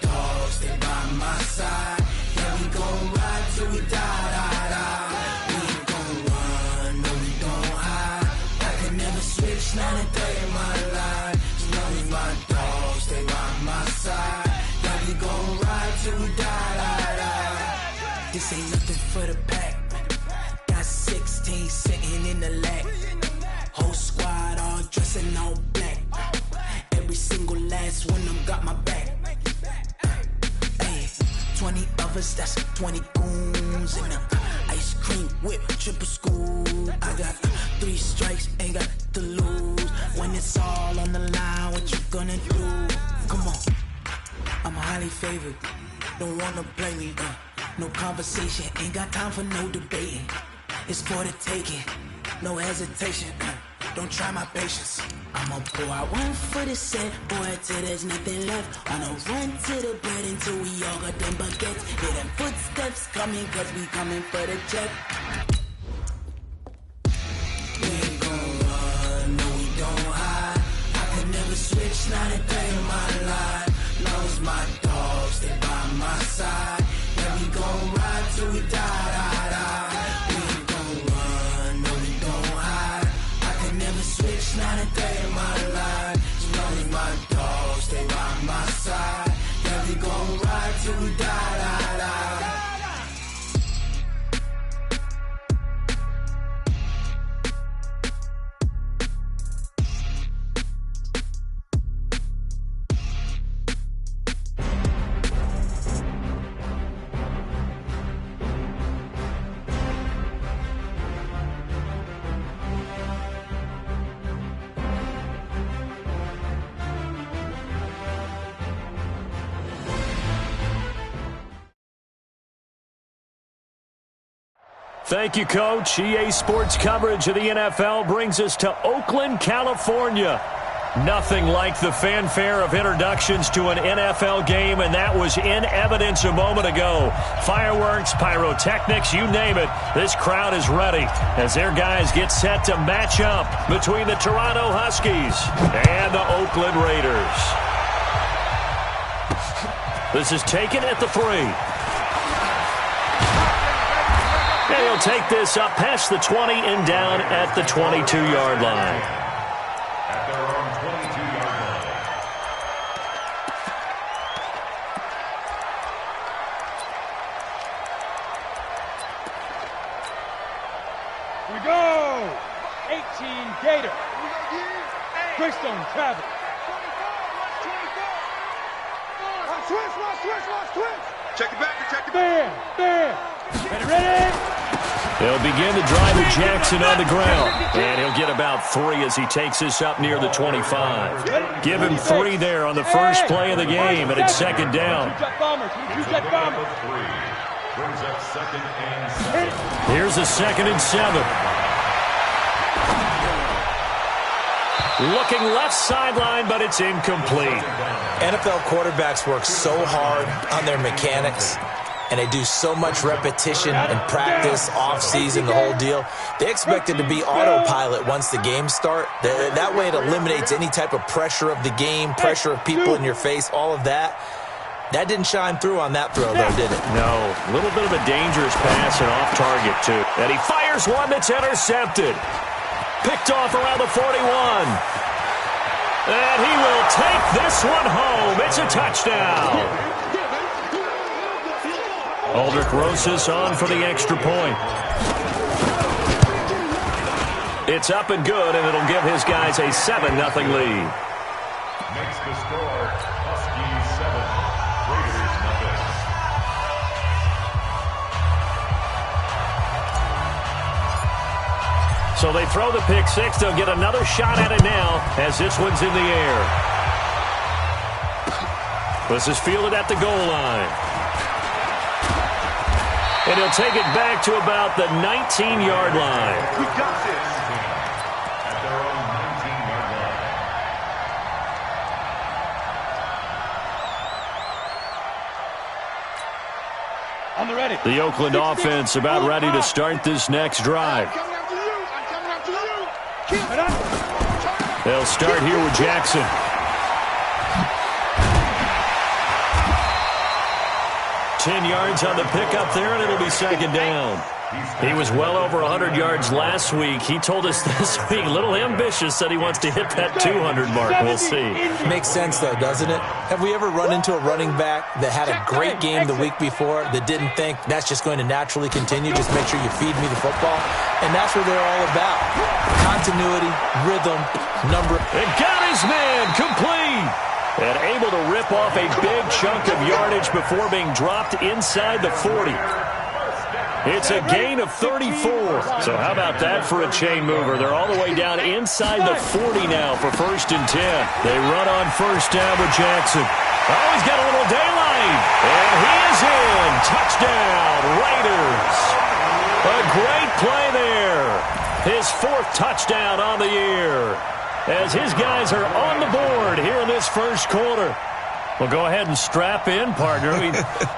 dogs, they by my side. Yeah, we gon' ride till we die. We ain't gon' run, no, we don't hide. I can never switch, not a day in my life. As long as my dogs, they by my side. Yeah, we gon' ride till we die. This ain't nothing for the pack. Got 16 sitting in the lag. Whole squad all dressing all black. Every single last one of them got my back. Hey, 20 of us, that's 20 goons in the ice cream whip, triple scoop. I got 3 strikes, ain't got to lose. When it's all on the line, what you gonna do? Come on, I'm highly favored. Don't wanna play me, no conversation, ain't got time for no debating. It's for the taking, no hesitation. Don't try my patience. I'ma pour out one for the set, boy, till there's nothing left. On a run to the bread until we all got them baguettes. Hear them footsteps coming, cause we coming for the check. We ain't gon' run, no, we don't hide. I can never switch, not a day in my life. Long as my dogs, they by my side. Yeah, we gon' ride till we die. We ain't gon' run, no, we don't hide. I can never switch, not a day in my life. As long as my dogs, they by my side. Yeah, we gon' ride till we die. Thank you, Coach. EA Sports coverage of the NFL brings us to Oakland, California. Nothing like the fanfare of introductions to an NFL game, and that was in evidence a moment ago. Fireworks, pyrotechnics, you name it. This crowd is ready as their guys get set to match up between the Toronto Huskies and the Oakland Raiders. This is taken at the 3. And he'll take this up past the 20 and down at the 22-yard line. At their own 22-yard line. We go! 18 Gator. Christone Travis. Switch. Check it back. Bam. Ready? They'll begin the drive with Jackson on the ground. And he'll get about 3 as he takes this up near the 25. Give him 3 there on the first play of the game, and it's second down. Here's a 2nd and 7. Looking left sideline, but it's incomplete. NFL quarterbacks work so hard on their mechanics, and they do so much repetition and practice, off-season, the whole deal. They expect it to be autopilot once the games start. That way it eliminates any type of pressure of the game, pressure of people in your face, all of that. That didn't shine through on that throw, though, did it? No. A little bit of a dangerous pass and off target, too. And he fires one that's intercepted. Picked off around the 41. And he will take this one home. It's a touchdown. Aldrich Rosas on for the extra point. It's up and good, and it'll give his guys a 7-0 lead. Makes the score Huskies 7, Raiders nothing. So they throw the pick 6. They'll get another shot at it now as this one's in the air. This is fielded at the goal line. And he'll take it back to about the 19-yard line. We got this. At their own 19-yard line. On the ready. The Oakland offense about ready to start this next drive. They'll start here with Jackson. 10 yards on the pickup there, and it'll be second down. He was well over 100 yards last week. He told us this week, a little ambitious, said he wants to hit that 200 mark. We'll see. Makes sense, though, doesn't it? Have we ever run into a running back that had a great game the week before that didn't think that's just going to naturally continue? Just make sure you feed me the football. And that's what they're all about. Continuity, rhythm, number. And got his man complete. And able to rip off a big chunk of yardage before being dropped inside the 40. It's a gain of 34. So how about that for a chain mover? They're all the way down inside the 40 now for 1st and 10. They run on first down with Jackson. Oh, he's got a little daylight. And he is in. Touchdown, Raiders. A great play there. His 4th touchdown on the year. As his guys are on the board here in this first quarter. Well, go ahead and strap in, partner.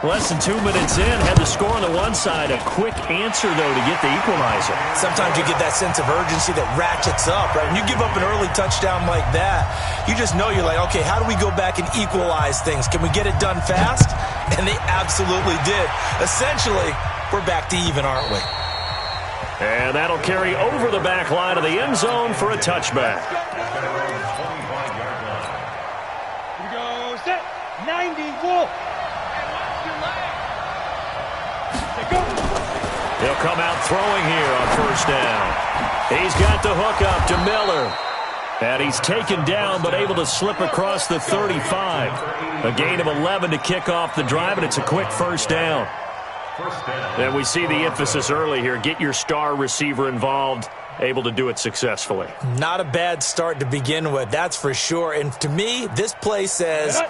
Less than 2 minutes in, had the score on the one side. A quick answer, though, to get the equalizer. Sometimes you get that sense of urgency that ratchets up, right? When you give up an early touchdown like that, you just know you're like, okay, how do we go back and equalize things? Can we get it done fast? And they absolutely did. Essentially, we're back to even, aren't we? And that'll carry over the back line of the end zone for a touchback. 90 Wolf. He'll come out throwing here on first down. He's got the hook up to Miller. And he's taken down but able to slip across the 35. A gain of 11 to kick off the drive, and it's a quick first down. And we see the emphasis early here. Get your star receiver involved. Able to do it successfully. Not a bad start to begin with, that's for sure. And to me, this play says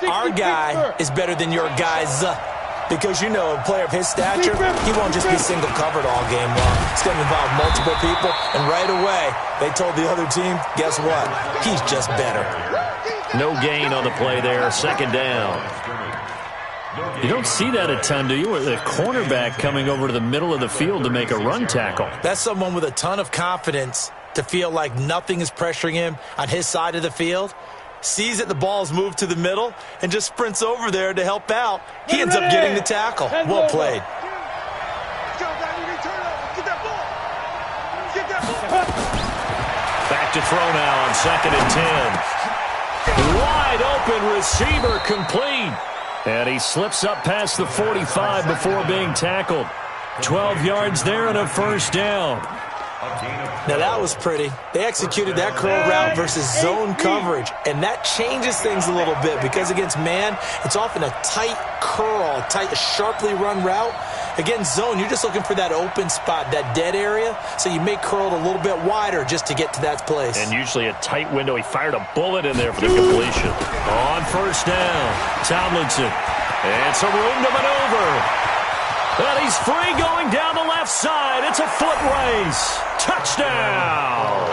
our guy is better than your guy's. Because, you know, a player of his stature, he won't just be single covered all game long. It's going to involve multiple people. And right away, they told the other team, guess what? He's just better. No gain on the play there. Second down. You don't see that a ton, do you? With a cornerback coming over to the middle of the field to make a run tackle. That's someone with a ton of confidence to feel like nothing is pressuring him on his side of the field. Sees that the ball's moved to the middle and just sprints over there to help out. He ends up getting the tackle. Well played. Back to throw now on 2nd and 10. Wide open receiver complete. And he slips up past the 45 before being tackled. 12 yards there and a first down. Now that was pretty. They executed that curl route versus zone coverage, and that changes things a little bit because against man, it's often a tight curl, tight, sharply run route. Against zone, you're just looking for that open spot, that dead area, so you may curl it a little bit wider just to get to that place. And usually a tight window. He fired a bullet in there for the completion. On first down, Tomlinson. And some room to maneuver. And he's free going down the left side. It's a foot race. Touchdown.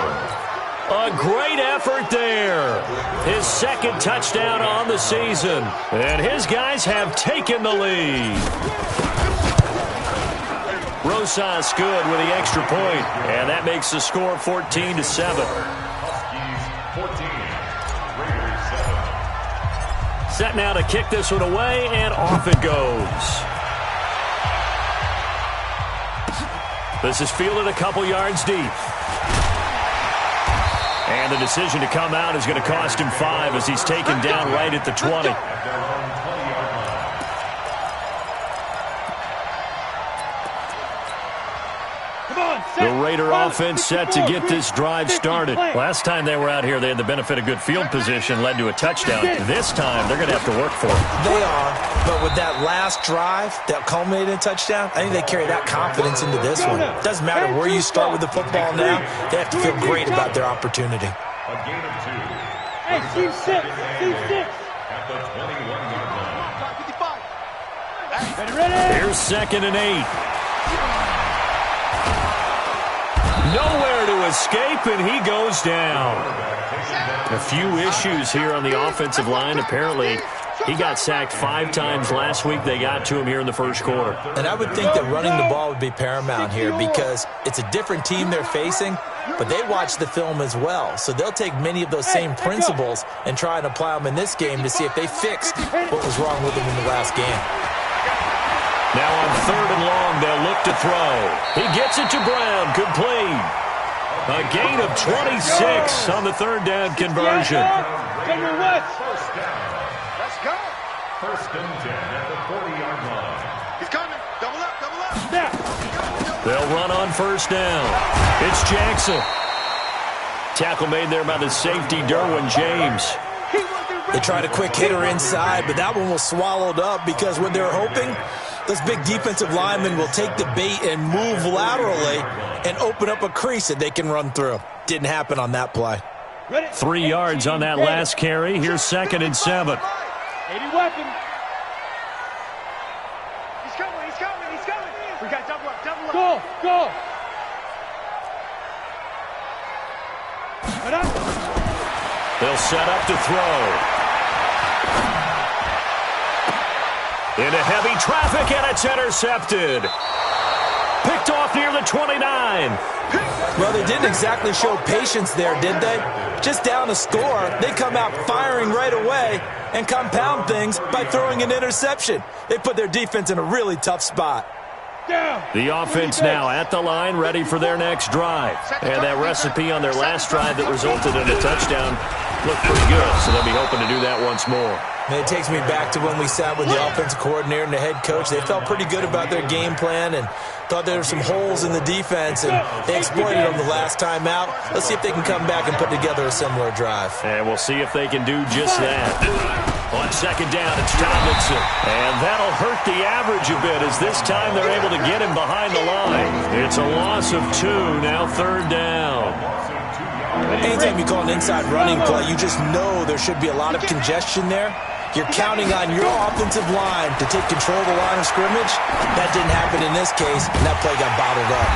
A great effort there. His 2nd touchdown on the season. And his guys have taken the lead. Rosas good with the extra point. And that makes the score 14-7. Huskies 14, Raiders 7. Set now to kick this one away, and off it goes. This is fielded a couple yards deep. And the decision to come out is going to cost him 5 as he's taken down right at the 20. The Raider offense set to get this drive started. Last time they were out here, they had the benefit of good field position, led to a touchdown. This time, they're going to have to work for it. They are, but with that last drive that culminated in a touchdown, I think they carry that confidence into this one. It doesn't matter where you start with the football now. They have to feel great about their opportunity. A gain of 2. Hey, team 6. Team 6. At the 21-yard line. Ready? Here's 2nd and 8. Nowhere to escape, and he goes down. A few issues here on the offensive line. Apparently, he got sacked 5 times last week. They got to him here in the first quarter. And I would think that running the ball would be paramount here because it's a different team they're facing, but they watch the film as well. So they'll take many of those same principles and try and apply them in this game to see if they fixed what was wrong with them in the last game. Now on 3rd and long, they'll look to throw. He gets it to Brown, complete. A gain of 26 on the 3rd down conversion. First down. Let's go. First and 10 at the 40-yard line. He's coming. Double up, double up. They'll run on 1st down. It's Jackson. Tackle made there by the safety, Derwin James. They tried a quick hitter inside, but that one was swallowed up because what they're hoping, those big defensive linemen will take the bait and move laterally and open up a crease that they can run through. Didn't happen on that play. 3 yards on that last carry. Here's 2nd and 7. 80 weapon. He's coming, he's coming, he's coming. We got double up, double up. Go, go. They'll set up to throw. Into heavy traffic, and it's intercepted. Picked off near the 29. Well, they didn't exactly show patience there, did they? Just down a score, they come out firing right away and compound things by throwing an interception. They put their defense in a really tough spot. The offense now at the line, ready for their next drive. And that recipe on their last drive that resulted in a touchdown looked pretty good, so they'll be hoping to do that once more. And it takes me back to when we sat with the offensive coordinator and the head coach. They felt pretty good about their game plan and thought there were some holes in the defense, and they exploited them the last time out. Let's see if they can come back and put together a similar drive. And we'll see if they can do just that. On 2nd down, it's Tomlinson. And that'll hurt the average a bit as this time they're able to get him behind the line. It's a loss of 2, now 3rd down. Anytime you call an inside running play, you just know there should be a lot of congestion there. You're counting on your offensive line to take control of the line of scrimmage. That didn't happen in this case, and that play got bottled up.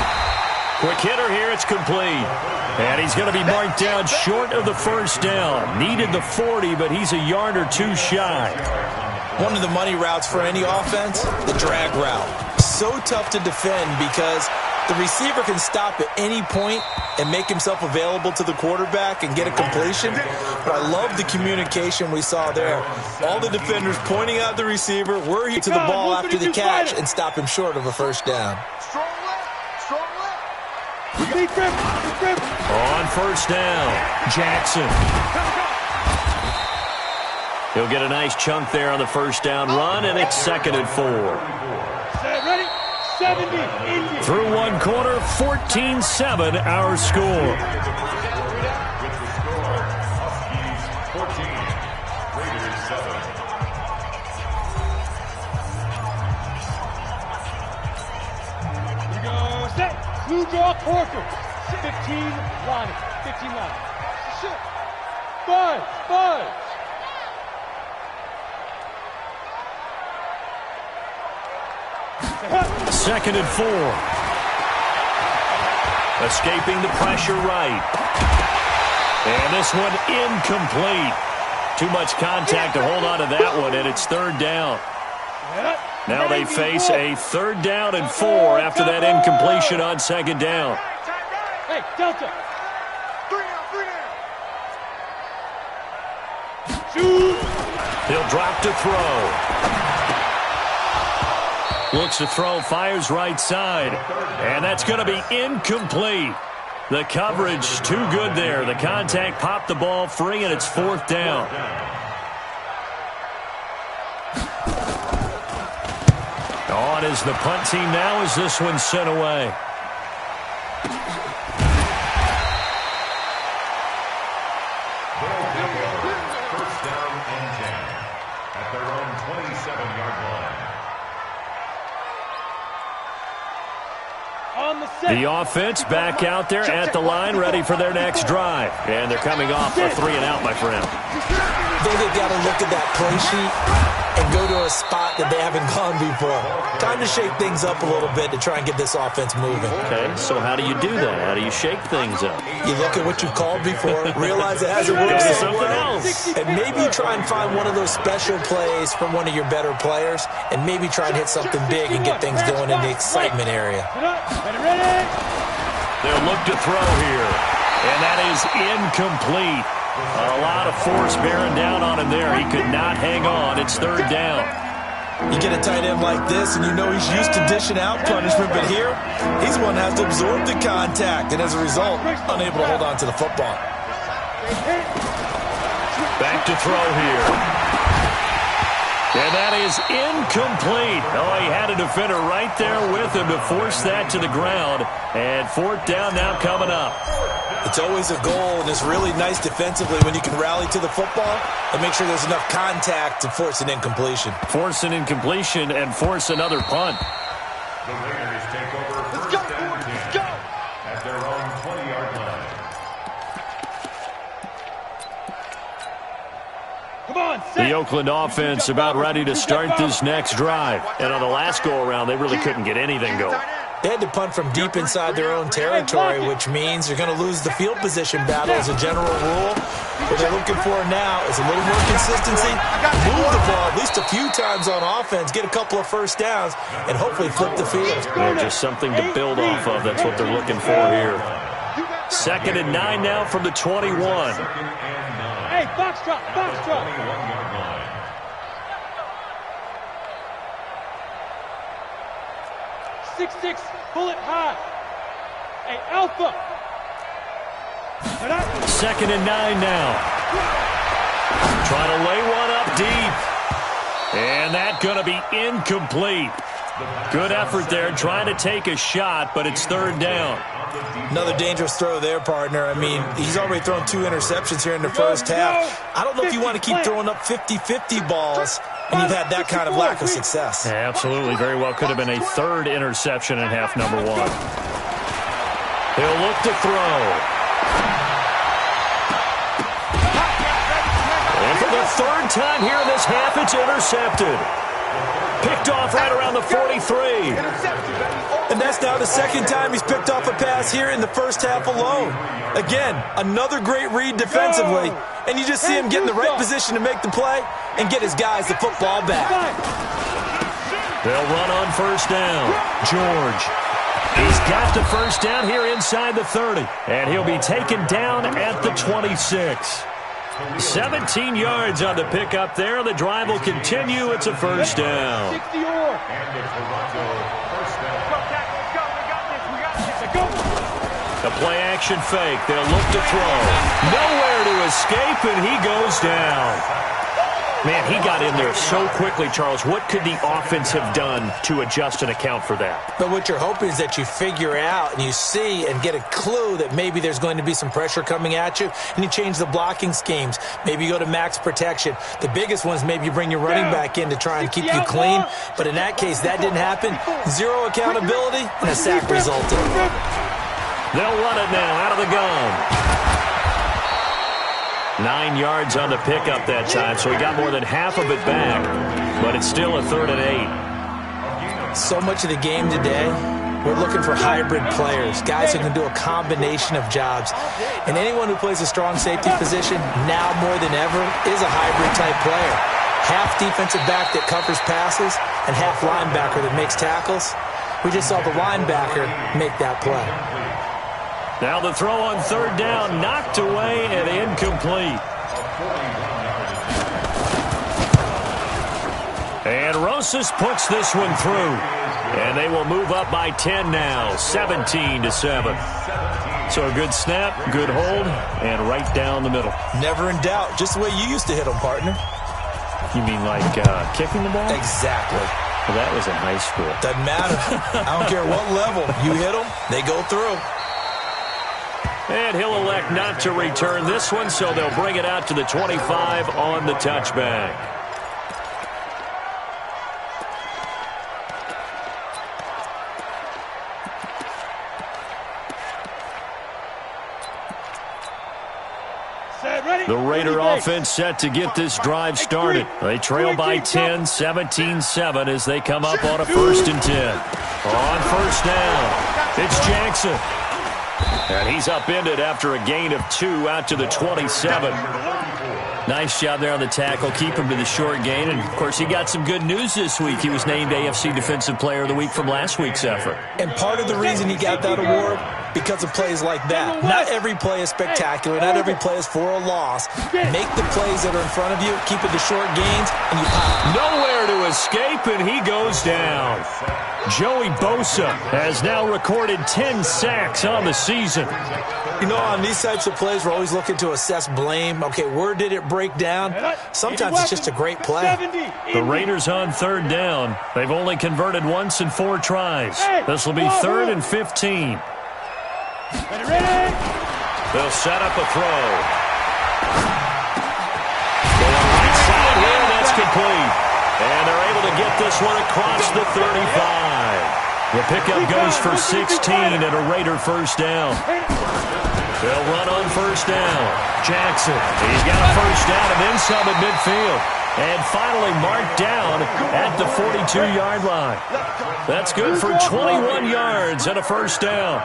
Quick hitter here, it's complete. And he's going to be marked down short of the 1st down. Needed the 40, but he's a yard or 2 shy. One of the money routes for any offense, the drag route. So tough to defend because the receiver can stop at any point and make himself available to the quarterback and get a completion. But I love the communication we saw there. All the defenders pointing out the receiver, where he to the ball after the catch and stop him short of a 1st down. Strong left, strong left. On 1st down, Jackson. He'll get a nice chunk there on the 1st down run, and it's 2nd and 4. Ready? 70, Indy. Through 1 quarter, 14-7 our score. With the score, Huskies 14, Raiders 7. We go set. Blue draw quarter. 15 line. 15 line. Shit. 5. 2nd and 4. Escaping the pressure right. And this one incomplete. Too much contact to hold on to that one, and it's 3rd down. Now they face a 3rd down and 4 after that incompletion on 2nd down. Hey, Delta. 3 down. Shoot. He'll drop to throw. Looks to throw, fires right side. And that's going to be incomplete. The coverage too good there. The contact popped the ball free, and it's 4th down. On is the punt team now as this one's sent away. First down and 10 at their own 27-yard line. The offense back out there at the line, ready for their next drive. And they're coming off a 3-and-out, my friend. They've got to look at that play sheet and go to a spot that they haven't gone before. Time to shake things up a little bit to try and get this offense moving. Okay, so how do you do that? How do you shake things up? You look at what you've called before, realize it hasn't worked Go to so something well, else. and maybe try and find one of those special plays from one of your better players, and maybe try and hit something big and get things going in the excitement area. Ready? They'll look to throw here, and that is incomplete. A lot of force bearing down on him there. He could not hang on. It's 3rd down. You get a tight end like this, and you know he's used to dishing out punishment, but here, he's the one that has to absorb the contact, and as a result, unable to hold on to the football. Back to throw here. And that is incomplete. Oh, he had a defender right there with him to force that to the ground. And fourth down now coming up. It's always a goal, and it's really nice defensively when you can rally to the football and make sure there's enough contact to force an incompletion. Force an incompletion and force another punt. The Raiders take over first down 10 at their own 20-yard line. The Oakland offense about ready to start this next drive. And on the last go-around, they really couldn't get anything going. They had to punt from deep inside their own territory, which means they're going to lose the field position battle as a general rule. What they're looking for now is a little more consistency, move the ball at least a few times on offense, get a couple of first downs, and hopefully flip the field. Yeah, just something to build off of. That's what they're looking for here. 2nd and 9 now from the 21. Hey, box drop, box drop. 21-yard line. 6'6", bullet high. Hey, Alpha. 2nd and 9 now. Trying to lay one up deep. And that going to be incomplete. Good effort there, trying to take a shot, but it's 3rd down. Another dangerous throw there, partner. I mean, he's already thrown 2 interceptions here in the first half. I don't know if you want to keep throwing up 50-50 balls, and you've had that kind of lack of success. Yeah, absolutely. Very well could have been a 3rd interception in half number 1. He'll look to throw. And for the 3rd time here in this half, it's intercepted. Picked off right around the 43. And that's now the 2nd time he's picked off a pass here in the first half alone. Again, another great read defensively, and you just see him get in the right position to make the play and get his guys the football back. They'll run on 1st down. George. He's got the 1st down here inside the 30, and he'll be taken down at the 26. 17 yards on the pickup there. The drive will continue. It's a 1st down. A play-action fake. They'll look to throw. Nowhere to escape, and he goes down. Man, he got in there so quickly, Charles. What could the offense have done to adjust and account for that? But what you're hoping is that you figure out and you see and get a clue that maybe there's going to be some pressure coming at you, and you change the blocking schemes. Maybe you go to max protection. The biggest one is maybe you bring your running back in to try and keep you clean. But in that case, that didn't happen. 0 accountability, and a sack resulted. They'll run it now out of the gun. 9 yards on the pickup that time, so he got more than half of it back. But it's still a 3rd and 8. So much of the game today, we're looking for hybrid players, guys who can do a combination of jobs. And anyone who plays a strong safety position, now more than ever, is a hybrid-type player. Half defensive back that covers passes and half linebacker that makes tackles. We just saw the linebacker make that play. Now the throw on 3rd down, knocked away and incomplete. And Rosas puts this one through. And they will move up by 10 now, 17-7. So a good snap, good hold, and right down the middle. Never in doubt, just the way you used to hit them, partner. You mean like kicking the ball? Exactly. Well, that was in high school. Doesn't matter. I don't care what level. You hit them, they go through. And he'll elect not to return this one, so they'll bring it out to the 25 on the touchback. The Raider offense set to get this drive started. They trail by 10, 17-7 as they come up on a 1st and 10. On 1st down, it's Jackson. And he's upended after a gain of 2 out to the 27. Nice job there on the tackle. Keep him to the short gain. And, of course, he got some good news this week. He was named AFC Defensive Player of the Week from last week's effort. And part of the reason he got that award, because of plays like that. Not every play is spectacular. Not every play is for a loss. Make the plays that are in front of you, keep it to short gains, and you pop. Nowhere to escape, and he goes down. Joey Bosa has now recorded 10 sacks on the season. You know, on these types of plays, we're always looking to assess blame. Okay, where did it break down? Sometimes it's just a great play. The Raiders on third down. They've only converted once in 4 tries. This will be 3rd and 15. They'll set up a throw. Going right side here, that's complete. And they're able to get this one across the 35. The pickup goes for 16 and a Raider first down. They'll run on first down. Jackson, he's got a first down and then some at midfield. And finally marked down at the 42-yard line. That's good for 21 yards and a first down.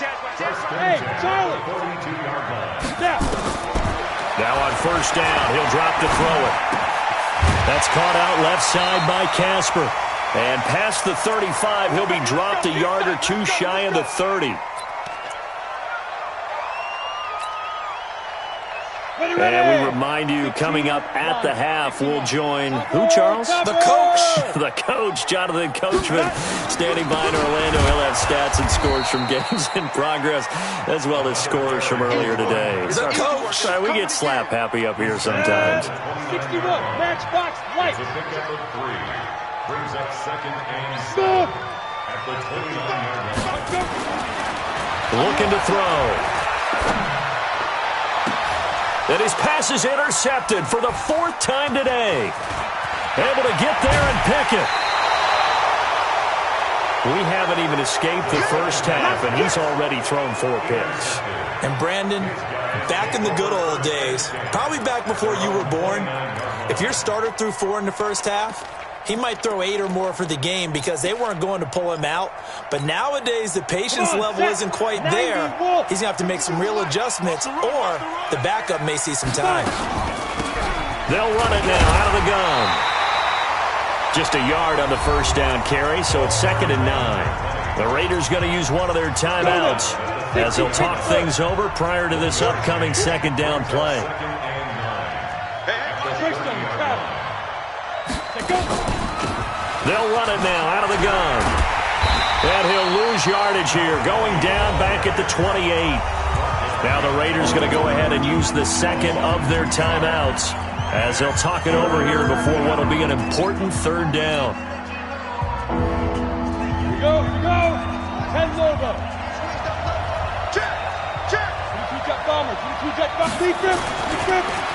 Hey, Charlie. 42-yard line. Now on first down, he'll drop to throw it. That's caught out left side by Casper. And past the 35, he'll be dropped a yard or two shy of the 30. And we remind you, coming up at the half, we'll join who, Charles? The coach. The coach, Jonathan Coachman, standing by in Orlando. He'll have stats and scores from games in progress, as well as scores from earlier today. The coach. Sorry, we get slap happy up here sometimes. 61, matchbox light. It's a pickup of 3. Brings up 2nd and 7 at the 29-yard line. Looking to throw. And his pass is intercepted for the 4th time today. Able to get there and pick it. We haven't even escaped the first half, and he's already thrown 4 picks. And Brandon, back in the good old days, probably back before you were born, if your starter threw 4 in the first half, he might throw 8 or more for the game because they weren't going to pull him out. But nowadays, the patience level isn't quite there. He's going to have to make some real adjustments, or the backup may see some time. They'll run it now out of the gun. Just a yard on the first down carry, so it's 2nd and 9. The Raiders going to use one of their timeouts as they'll talk things over prior to this upcoming 2nd down play. They'll run it now out of the gun. And he'll lose yardage here, going down back at the 28. Now the Raiders going to go ahead and use the 2nd of their timeouts as they'll talk it over here before what will be an important 3rd down. Here we go. 10 logo. Check. Two-jet bomber. Defense.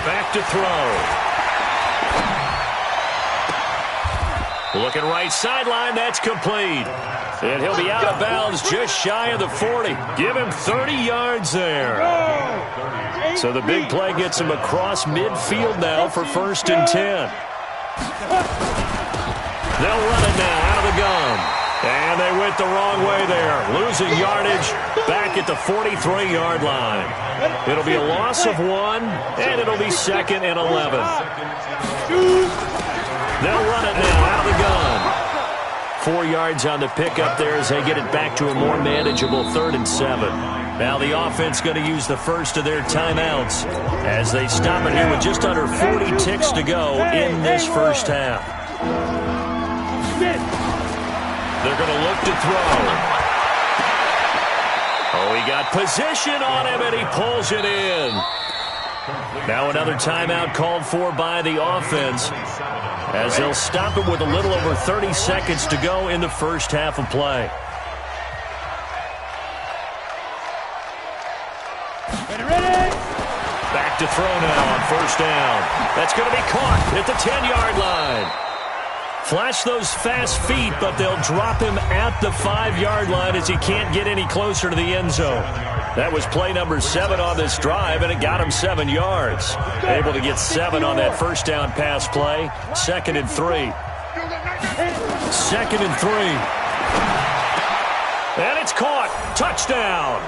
Back to throw. Looking right sideline, that's complete. And he'll be out of bounds just shy of the 40. Give him 30 yards there. So the big play gets him across midfield now for 1st and 10. They'll run it now out of the gun. And they went the wrong way there. Losing yardage back at the 43-yard line. It'll be a loss of 1, and it'll be 2nd and 11. They'll run it now out of the gun. 4 yards on the pickup there as they get it back to a more manageable 3rd and 7. Now the offense going to use the first of their timeouts as they stop it here with just under 40 ticks to go in this first half. They're going to look to throw. Oh, he got position on him, and he pulls it in. Now another timeout called for by the offense as they'll stop it with a little over 30 seconds to go in the first half of play. Back to throw now on first down. That's going to be caught at the 10-yard line. Flash those fast feet, but they'll drop him at the 5-yard line as he can't get any closer to the end zone. That was play number 7 on this drive, and it got him 7 yards. Able to get 7 on that first down pass play. 2nd and 3. 2nd and 3. And it's caught. Touchdown.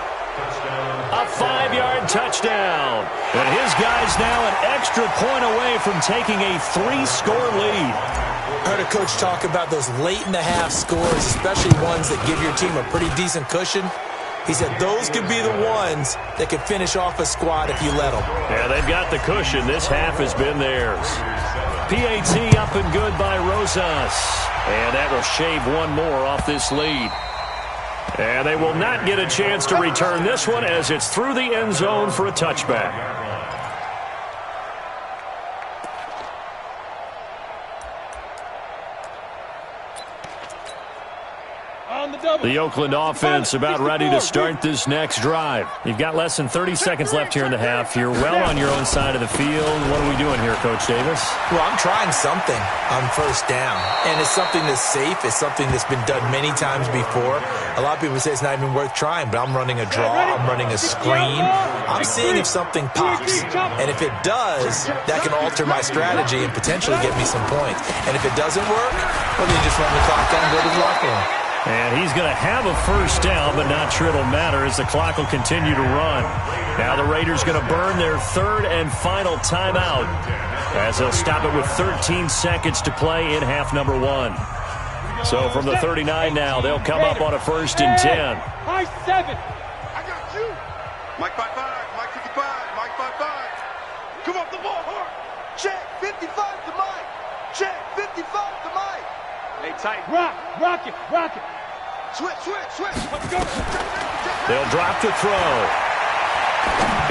A 5-yard touchdown. And his guy's now an extra point away from taking a 3-score lead. I heard a coach talk about those late-in-the-half scores, especially ones that give your team a pretty decent cushion. He said those could be the ones that could finish off a squad if you let them. Yeah, they've got the cushion. This half has been theirs. PAT up and good by Rosas. And that will shave one more off this lead. And they will not get a chance to return this one as it's through the end zone for a touchback. The Oakland offense about ready to start this next drive. You've got less than 30 seconds left here in the half. You're well on your own side of the field. What are we doing here, Coach Davis? Well, I'm trying something on first down, and it's something that's safe. It's something that's been done many times before. A lot of people say it's not even worth trying, but I'm running a draw. I'm running a screen. I'm seeing if something pops, and if it does, that can alter my strategy and potentially get me some points. And if it doesn't work, well, then you just run the clock down and go to the locker room. And he's going to have a first down, but not sure it'll matter as the clock will continue to run. Now the Raiders going to burn their third and final timeout as they'll stop it with 13 seconds to play in half number one. So from the 39 now, they'll come up on a first and 10. High 7. I got you. Mike 5-5, Mike 55, Mike 5-5. Come off the ball hard. Check 55 to Mike. Check 55 to Mike. Hey, tight. Rock it. Switch. Let's go. They'll drop the throw.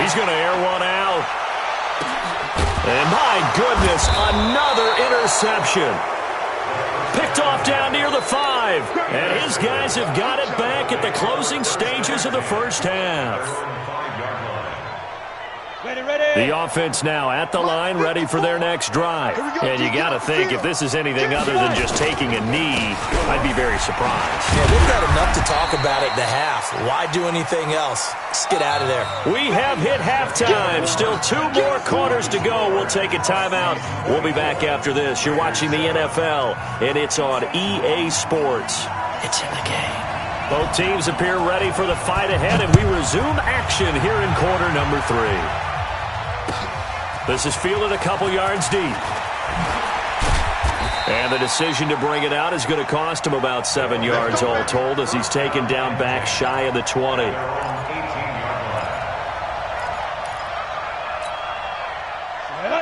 He's going to air one out. And my goodness, another interception. Picked off down near the 5. And his guys have got it back at the closing stages of the first half. Ready. The offense now at the line, ready for their next drive. And you got to think, if this is anything other than just taking a knee, I'd be very surprised. Yeah, they've got enough to talk about at the half. Why do anything else? Just get out of there. We have hit halftime. Still 2 more quarters to go. We'll take a timeout. We'll be back after this. You're watching the NFL, and it's on EA Sports. It's in the game. Both teams appear ready for the fight ahead, and we resume action here in quarter number 3. This is fielded a couple yards deep. And the decision to bring it out is going to cost him about 7 yards all told as he's taken down back shy of the 20.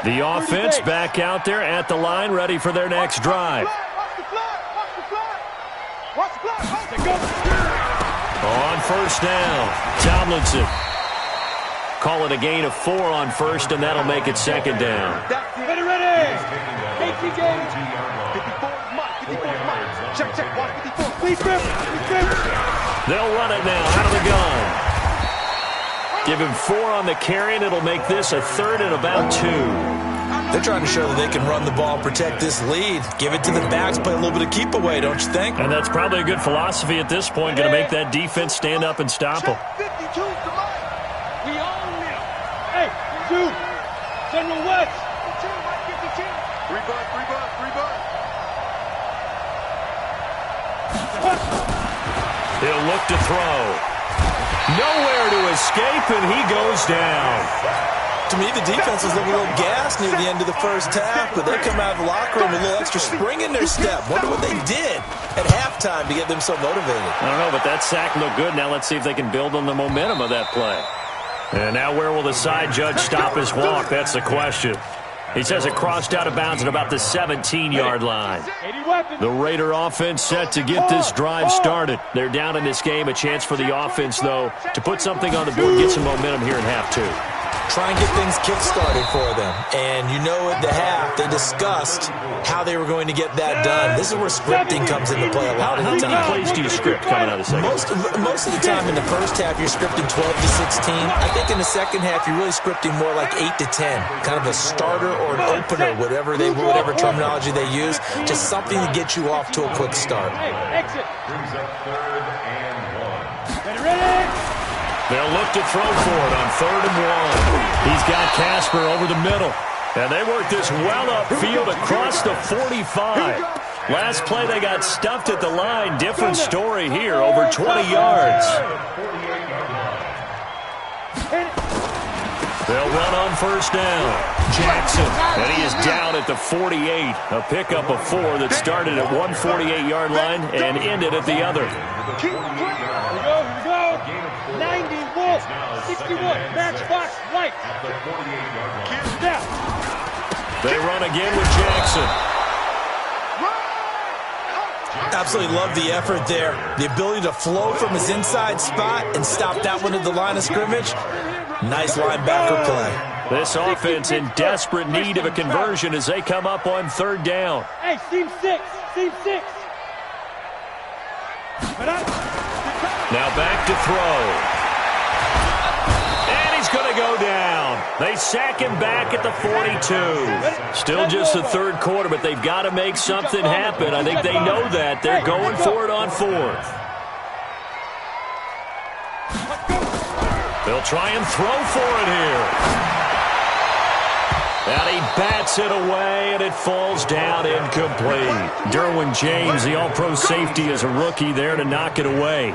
The offense back out there at the line, ready for their next drive. On first down, Tomlinson. Call it a gain of 4 on first, and that'll make it second down. Ready. 18 games. 54 Mike. Check. Watch 54. Please grip. They'll run it now out of the gun. Give him 4 on the carry, and it'll make this a third and about 2. They're trying to show that they can run the ball, protect this lead. Give it to the backs, play a little bit of keep away, don't you think? And that's probably a good philosophy at this point, going to make that defense stand up and stop them. 52 to Mike. We own them. Hey, 2. General West. 52, Mike 52. 3 bud. He'll look to throw. Nowhere to escape, and he goes down. To me, the defense was looking a little gassed near the end of the first half, but they come out of the locker room with a little extra spring in their step. Wonder what they did at halftime to get them so motivated. I don't know, but that sack looked good. Now let's see if they can build on the momentum of that play. And now where will the side judge stop his walk? That's the question. He says it crossed out of bounds at about the 17-yard line. The Raider offense set to get this drive started. They're down in this game. A chance for the offense, though, to put something on the board, get some momentum here in half 2. Try and get things kick-started for them. And you know at the half, they discussed how they were going to get that done. This is where scripting comes into play a lot of the time. How many plays do you script coming out of the second? Most of the time in the first half, you're scripting 12 to 16. I think in the second half, you're really scripting more like 8 to 10. Kind of a starter or an opener, whatever terminology they use. Just something to get you off to a quick start. Exit. Brings up third and 1. Ready. They'll look to throw for it on 3rd and 1. He's got Casper over the middle. And they work this well upfield across the 45. Last play, they got stuffed at the line. Different story here, over 20 yards. They'll run on first down. Jackson, and he is down at the 48. A pickup of 4 that started at one 48-yard line and ended at the other. Here we go. Go. 61. Matchbox right. At the 48-yard line. Snap. They run again with Jackson. Absolutely love the effort there. The ability to flow from his inside spot and stop that one at the line of scrimmage. Nice linebacker play. This offense in desperate need of a conversion as they come up on third down. Hey, seam 6. Seam 6. Now back to throw. And he's going to go down. They sack him back at the 42. Still just the third quarter, but they've got to make something happen. I think they know that. They're going for it on fourth. They'll try and throw for it here. And he bats it away, and it falls down incomplete. Derwin James, the all-pro safety, is a rookie there to knock it away.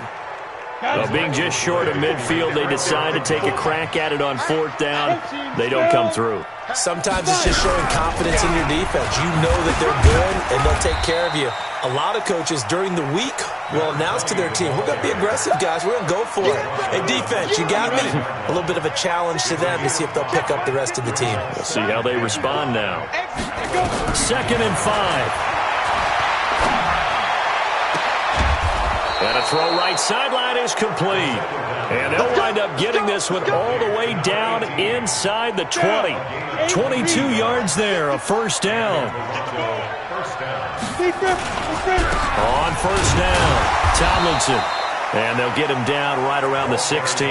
Well, being just short of midfield, they decide to take a crack at it on fourth down. They don't come through. Sometimes it's just showing confidence in your defense. You know that they're good, and they'll take care of you. A lot of coaches during the week will announce to their team, we're going to be aggressive, guys. We're going to go for it. Hey, defense, you got me? A little bit of a challenge to them to see if they'll pick up the rest of the team. We'll see how they respond now. 2nd and 5. And a throw right sideline is complete. And they'll wind up getting this one all the way down inside the 20. 22 yards there, a first down. On first down, Tomlinson. And they'll get him down right around the 16.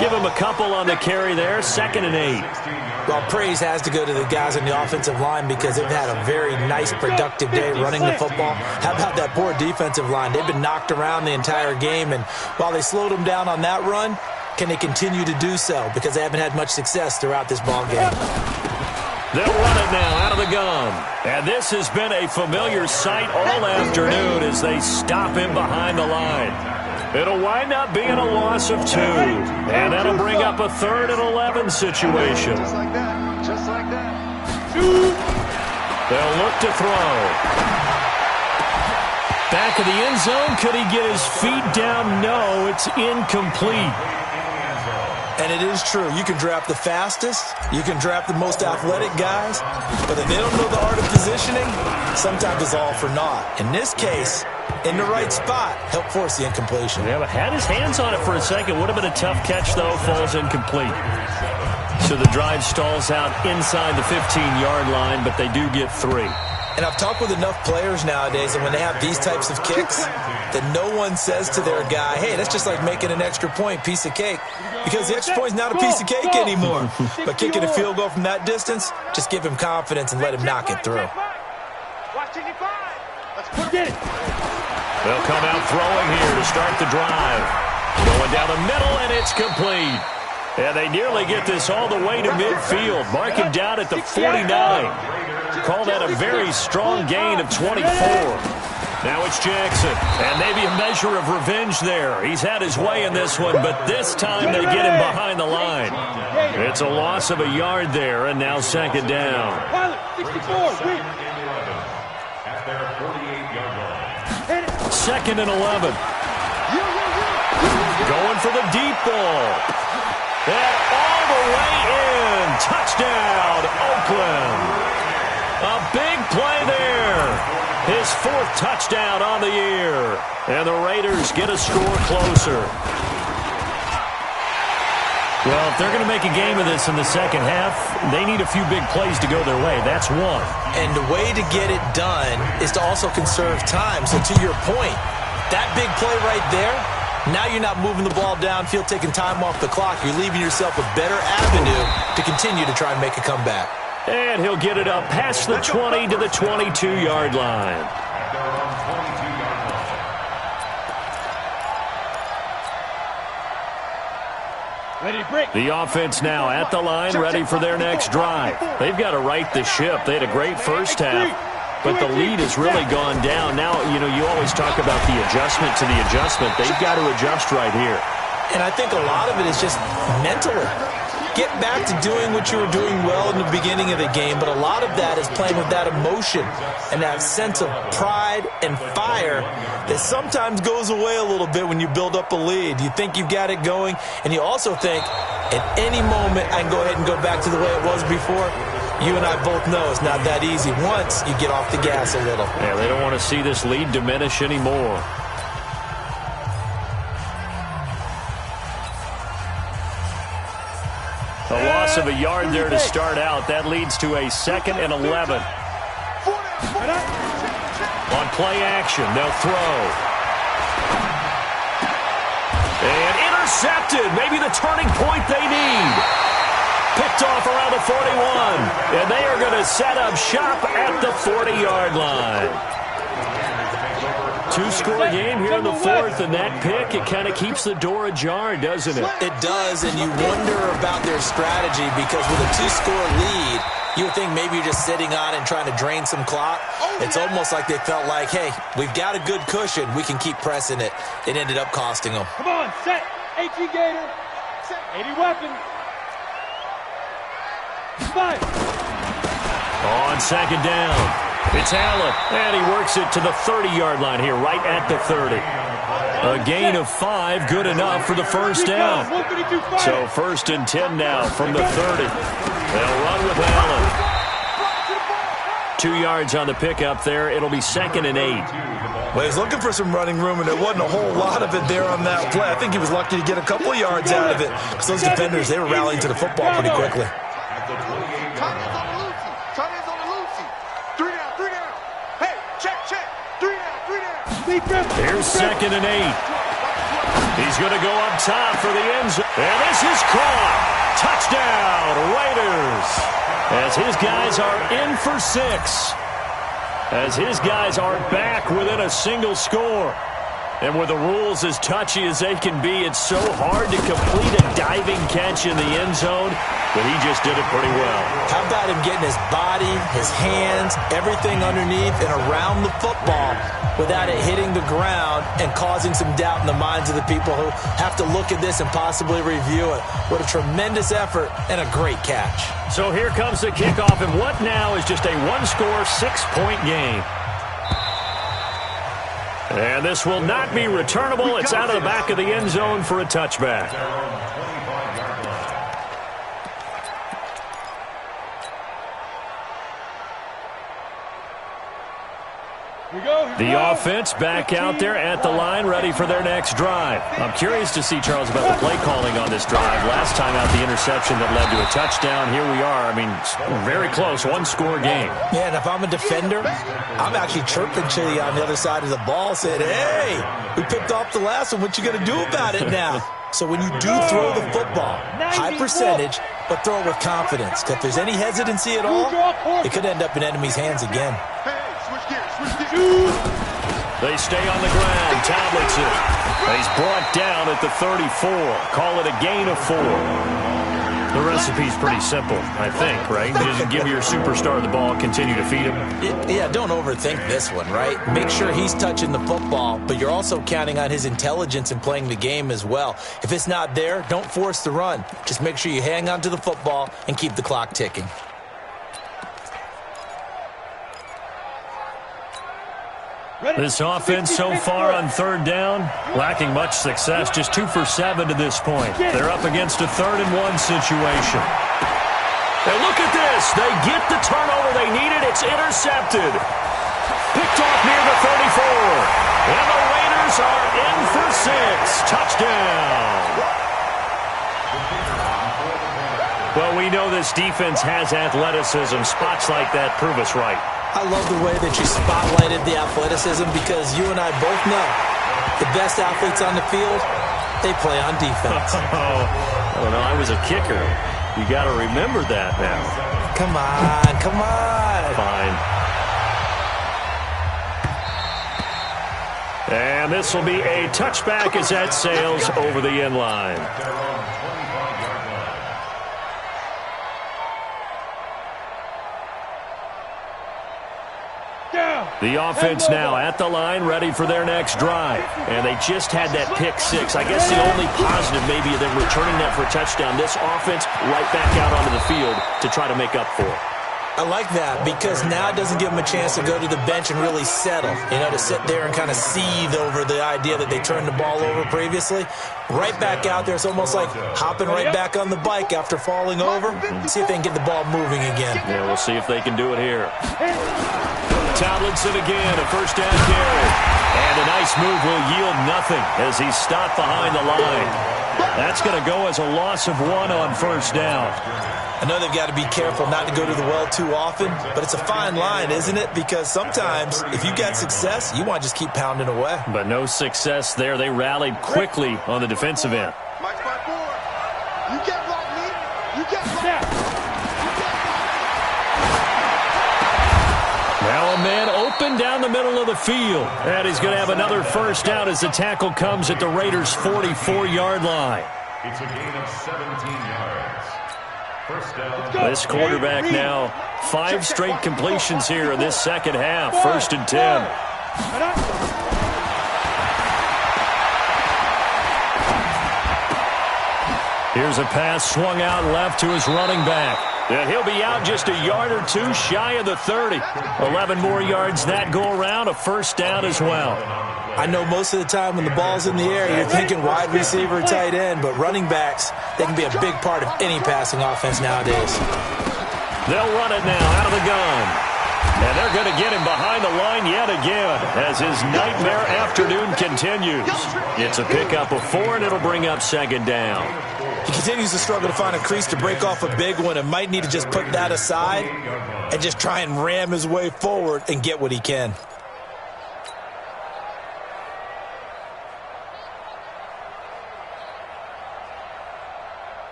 Give him a couple on the carry there, 2nd and 8. Well, praise has to go to the guys on the offensive line because they've had a very nice, productive day running the football. How about that poor defensive line? They've been knocked around the entire game, and while they slowed them down on that run, can they continue to do so? Because they haven't had much success throughout this ball game. They'll run it now out of the gun. And this has been a familiar sight all afternoon as they stop him behind the line. It'll wind up being a loss of 2. And that'll bring up a 3rd and 11 situation. Just like that. Just like that. They'll look to throw. Back of the end zone. Could he get his feet down? No, it's incomplete. And it is true. You can draft the fastest. You can draft the most athletic guys. But if they don't know the art of positioning, sometimes it's all for naught. In this case, in the right spot, help force the incompletion. Yeah, but had his hands on it for a second. Would have been a tough catch, though. Falls incomplete. So the drive stalls out inside the 15-yard line, but they do get 3. And I've talked with enough players nowadays, and when they have these types of kicks, that no one says to their guy, hey, that's just like making an extra point, piece of cake. Because the extra point is not a piece of cake anymore. But kicking a field goal from that distance, just give him confidence and let him knock it through. They'll come out throwing here to start the drive. Going down the middle, and it's complete. And they nearly get this all the way to midfield. Mark him down at the 49. Call that a very strong gain of 24. Now it's Jackson, and maybe a measure of revenge there. He's had his way in this one, but this time they get him behind the line. It's a loss of a yard there, and now 2nd down. 2nd and 11. Going for the deep ball. And all the way in. Touchdown, Oakland. A big play there. His 4th touchdown on the year. And the Raiders get a score closer. Well, if they're going to make a game of this in the second half, they need a few big plays to go their way. That's one. And the way to get it done is to also conserve time. So to your point, that big play right there, now you're not moving the ball downfield, taking time off the clock. You're leaving yourself a better avenue to continue to try and make a comeback. And he'll get it up past the 20 to the 22-yard line. The offense now at the line, ready for their next drive. They've got to right the ship. They had a great first half, but the lead has really gone down. Now, you always talk about the adjustment to the adjustment. They've got to adjust right here. And I think a lot of it is just mentally. get back to doing what you were doing well in the beginning of the game, but a lot of that is playing with that emotion and that sense of pride and fire that sometimes goes away a little bit when you build up a lead. You think you've got it going, and you also think at any moment I can go ahead and go back to the way it was before. You and I both know it's not that easy once you get off the gas a little. Yeah, they don't want to see this lead diminish anymore. A loss of a yard there to start out. That leads to a 2nd and 11. On play action, they'll throw. And intercepted. Maybe the turning point they need. Picked off around the 41. And they are going to set up shop at the 40-yard line. Two-score game here in the 4th, and that pick, it kind of keeps the door ajar, doesn't it? It does, and you wonder about their strategy because with a 2-score lead, you would think maybe you're just sitting on and trying to drain some clock. It's almost like they felt like, hey, we've got a good cushion. We can keep pressing it. It ended up costing them. Come on, set. AT Gator. Set. 80 weapon. Five. On 2nd down. It's Allen, and he works it to the 30-yard line here, right at the 30. A gain of 5, good enough for the first down. So 1st and 10 now from the 30. They'll run with Allen. 2 yards on the pickup there. It'll be 2nd and 8. Well, he's looking for some running room, and there wasn't a whole lot of it there on that play. I think he was lucky to get a couple of yards out of it because those defenders, they were rallying to the football pretty quickly. Here's 2nd and 8. He's going to go up top for the end zone. And this is caught. Touchdown, Raiders. As his guys are in for 6. As his guys are back within a single score. And with the rules as touchy as they can be, it's so hard to complete a diving catch in the end zone, but he just did it pretty well. How about him getting his body, his hands, everything underneath and around the football without it hitting the ground and causing some doubt in the minds of the people who have to look at this and possibly review it. What a tremendous effort and a great catch. So here comes the kickoff, and what now is just a one-score, 6-point game. And this will not be returnable. It's out of the back of the end zone for a touchback. The offense back out there at the line, ready for their next drive. I'm curious to see, Charles, about the play calling on this drive. Last time out, the interception that led to a touchdown. Here we are. I mean, very close, one-score game. Yeah, and if I'm a defender, I'm actually chirping to you on the other side of the ball, saying, hey, we picked off the last one. What you going to do about it now? So when you do throw the football, high percentage, but throw it with confidence. Because if there's any hesitancy at all, it could end up in enemy's hands again. They stay on the ground. Tablets it. He's brought down at the 34. Call it a gain of 4. The recipe's pretty simple, I think, right? Just give your superstar the ball, continue to feed him. Yeah, don't overthink this one, right? Make sure he's touching the football, but you're also counting on his intelligence in playing the game as well. If it's not there, don't force the run. Just make sure you hang on to the football and keep the clock ticking. This offense so far on 3rd down, lacking much success, just 2 for 7 to this point. They're up against a 3rd and 1 situation. And look at this. They get the turnover they needed. It's intercepted. Picked off near the 34. And the Raiders are in for 6. Touchdown. Well, we know this defense has athleticism. Spots like that prove us right. I love the way that you spotlighted the athleticism because you and I both know the best athletes on the field, they play on defense. Oh, no, I was a kicker. You got to remember that now. Come on, come on. Fine. And this will be a touchback as that sails over the end line. The offense now at the line, ready for their next drive. And they just had that pick six. I guess the only positive maybe of them returning that for a touchdown. This offense right back out onto the field to try to make up for it. I like that because now it doesn't give them a chance to go to the bench and really settle, to sit there and kind of seethe over the idea that they turned the ball over previously. Right back out there, it's almost like hopping right back on the bike after falling over. See if they can get the ball moving again. Yeah, we'll see if they can do it here. Tomlinson again, a first down carry. And a nice move will yield nothing as he's stopped behind the line. That's going to go as a loss of 1 on first down. I know they've got to be careful not to go to the well too often, but it's a fine line, isn't it? Because sometimes if you got success, you want to just keep pounding away. But no success there. They rallied quickly on the defensive end. Mike's by 4. You get block me. You get block. Now a man open down the middle of the field. And he's going to have another first down as the tackle comes at the Raiders' 44-yard line. It's a gain of 17 yards. First down. This quarterback now 5 straight completions here in this second half. 1st and 10. Here's a pass swung out left to his running back. And he'll be out just a yard or two shy of the 30. 11 more yards that go around. A first down as well. I know most of the time when the ball's in the air, you're thinking wide receiver, tight end, but running backs, they can be a big part of any passing offense nowadays. They'll run it now out of the gun. And they're going to get him behind the line yet again as his nightmare afternoon continues. It's a pickup of 4, and it'll bring up 2nd down. He continues to struggle to find a crease to break off a big one and might need to just put that aside and just try and ram his way forward and get what he can.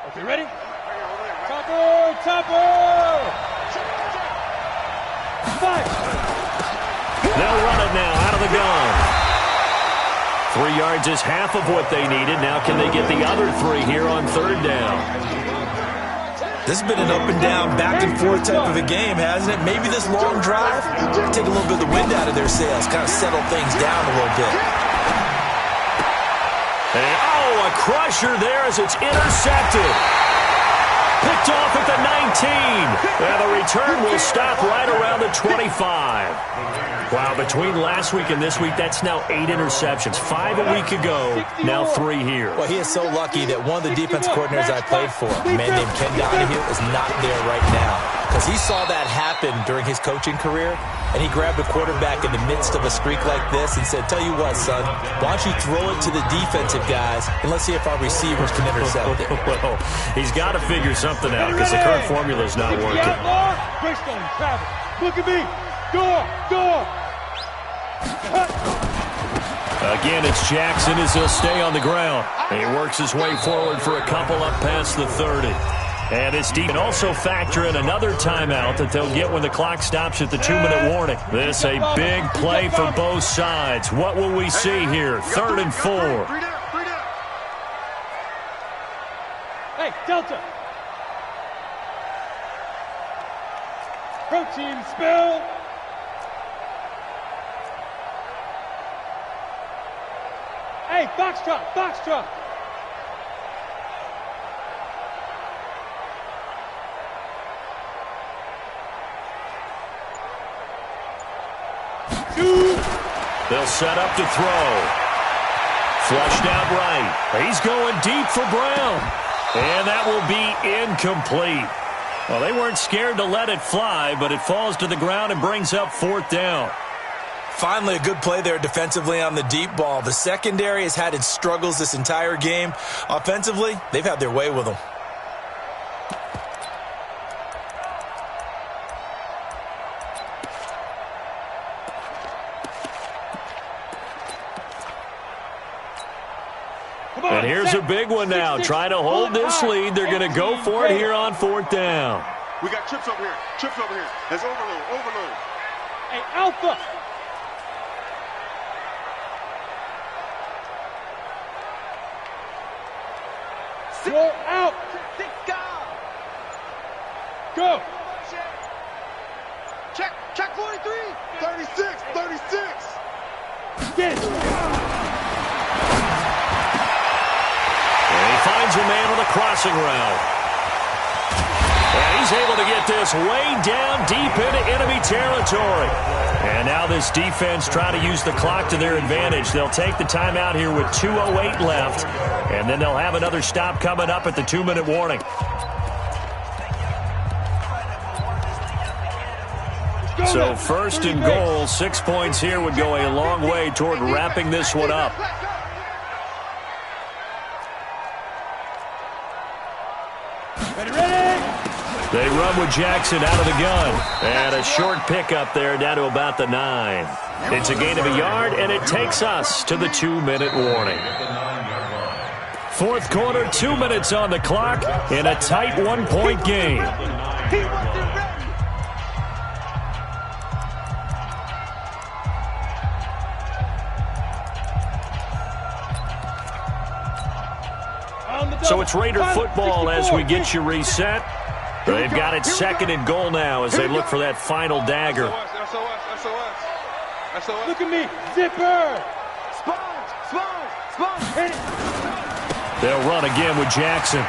Okay, ready? Topper! Topper! 5. They'll run it now out of the gun. 3 yards is half of what they needed. Now can they get the other 3 here on 3rd down? This has been an up and down, back and forth type of a game, hasn't it? Maybe this long drive, take a little bit of the wind out of their sails, kind of settle things down a little bit. And, a crusher there as it's intercepted. Picked off at the 19. And the return will stop right around the 25. Wow, between last week and this week, that's now 8 interceptions. 5 a week ago, now 3 here. Well, he is so lucky that one of the defense coordinators I played for, a man named Ken Donahue, is not there right now. Because he saw that happen during his coaching career, and he grabbed a quarterback in the midst of a streak like this and said, tell you what, son, why don't you throw it to the defensive guys, and let's see if our receivers can intercept it. Well, he's got to figure something out because the current formula is not working. Greystone, Travis, look at me. Go. Again, it's Jackson as he'll stay on the ground. He works his way forward for a couple up past the 30. And it's deep. And also factor in another timeout that they'll get when the clock stops at the 2-minute warning. This a big play for both sides. What will we see here? 3rd and 4. 3 down. Hey, Delta. Protein spill. Hey, Foxtrot. They'll set up to throw. Flushed out right. He's going deep for Brown. And that will be incomplete. Well, they weren't scared to let it fly, but it falls to the ground and brings up 4th down. Finally, a good play there defensively on the deep ball. The secondary has had its struggles this entire game. Offensively, they've had their way with them. And here's a big one now. Trying to hold this lead. They're going to go for it here on 4th down. We got trips over here. There's overload. Hey, Alpha. Roll out. Go. Check 43. 36. 36. Get it. And he finds a man on the crossing route. And he's able to get this way down deep into enemy territory. And now this defense trying to use the clock to their advantage. They'll take the timeout here with 2:08 left. And then they'll have another stop coming up at the 2-minute warning. So first and goal, 6 points here would go a long way toward wrapping this one up. They run with Jackson out of the gun. And a short pickup there down to about the 9. It's a gain of a yard, and it takes us to the 2-minute warning. Fourth quarter, 2 minutes on the clock in a tight 1-point game. So it's Raider football as we get you reset. They've got it second and goal now as they look for that final dagger. Look at me. Zipper. Sponge. They'll run again with Jackson.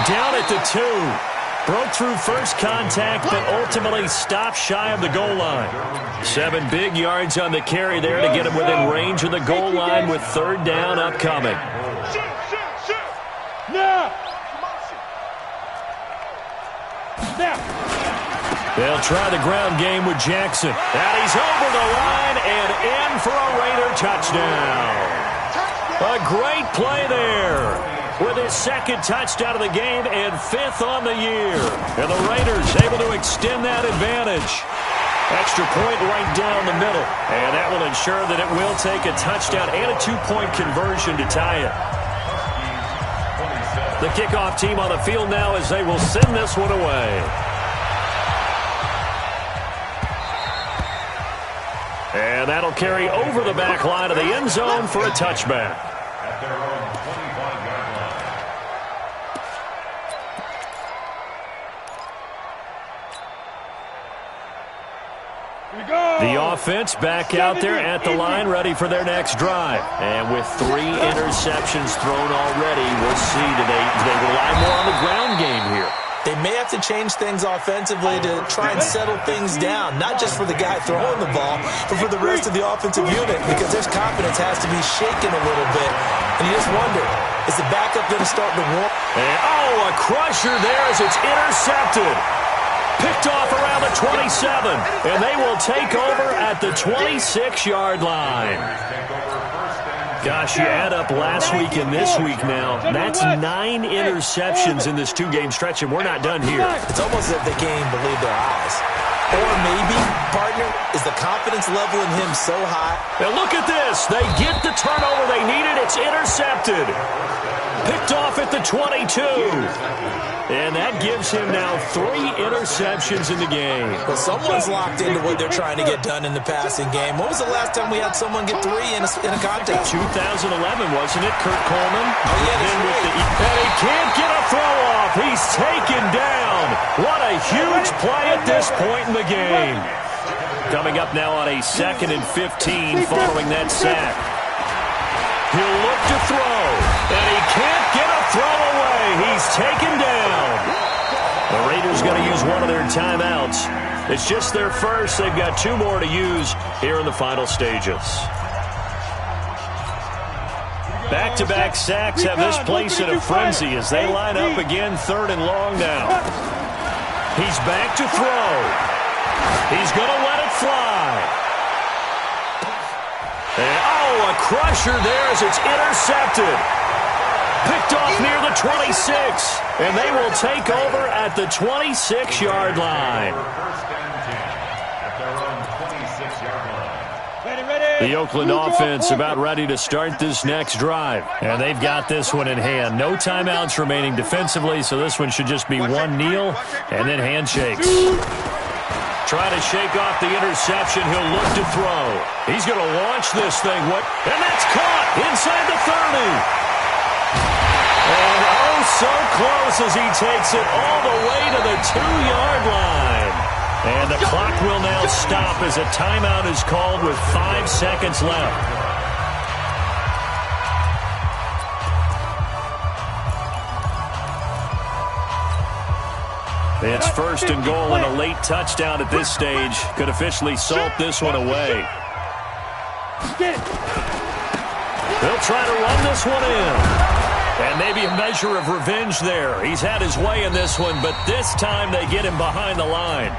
Down at the 2. Broke through first contact, but ultimately stopped shy of the goal line. 7 big yards on the carry there to get him within range of the goal line with third down upcoming. Now. They'll try the ground game with Jackson. And he's over the line and in for a Raider touchdown. A great play there with his second touchdown of the game and 5th on the year. And the Raiders able to extend that advantage. Extra point right down the middle. And that will ensure that it will take a touchdown and a 2-point conversion to tie it. The kickoff team on the field now as they will send this one away. And that'll carry over the back line of the end zone for a touchback. At their own 25-yard line. The offense back out there at the line, ready for their next drive. And with 3 interceptions thrown already, we'll see today they rely more on the ground game here. They may have to change things offensively to try and settle things down, not just for the guy throwing the ball, but for the rest of the offensive unit, because their confidence has to be shaken a little bit. And you just wonder, is the backup going to start to warm? And, a crusher there as it's intercepted. Picked off around the 27, and they will take over at the 26-yard line. Gosh, you add up last week and this week now, that's 9 interceptions in this 2-game stretch, and we're not done here. It's almost as if they can't even believe their eyes. Or maybe, partner, is the confidence level in him so high? Now look at this. They get the turnover they needed. It's intercepted. Picked off at the 22. And that gives him now 3 interceptions in the game. Well, someone's locked into what they're trying to get done in the passing game. When was the last time we had someone get 3 in a contest? 2011, wasn't it, Kurt Coleman? Oh, yeah, that's right. And he can't get a throw off. He's taken down. What a huge play at this point in the game. Coming up now on a 2nd and 15 following that sack. He'll look to throw, and he can't get a throw away. He's taken down. The Raiders going to use one of their timeouts. It's just their first. They've got 2 more to use here in the final stages. Back-to-back sacks have this place in a frenzy as they line up again 3rd and long now. He's back to throw. He's going to let it fly. And, a crusher there as it's intercepted. Picked off near the 26. And they will take over at the 26-yard line. The Oakland offense about ready to start this next drive. And they've got this one in hand. No timeouts remaining defensively, so this one should just be one kneel and then handshakes. Trying to shake off the interception. He'll look to throw. He's going to launch this thing. And that's caught inside the 30. And so close as he takes it all the way to the 2-yard line. And the clock will now stop as a timeout is called with 5 seconds left. It's first and goal, and a late touchdown at this stage could officially salt this one away. They'll try to run this one in. And maybe a measure of revenge there. He's had his way in this one, but this time they get him behind the line.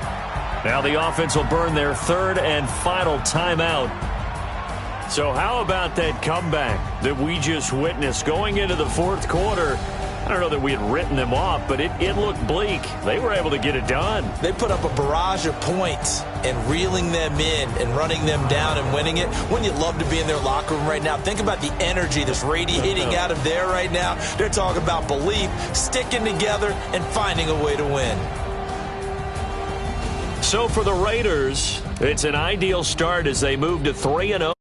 Now the offense will burn their third and final timeout. So how about that comeback that we just witnessed going into the fourth quarter? I don't know that we had written them off, but it looked bleak. They were able to get it done. They put up a barrage of points, and reeling them in and running them down and winning it. Wouldn't you love to be in their locker room right now? Think about the energy that's radiating out of there right now. They're talking about belief, sticking together, and finding a way to win. So for the Raiders, it's an ideal start as they move to 3-0.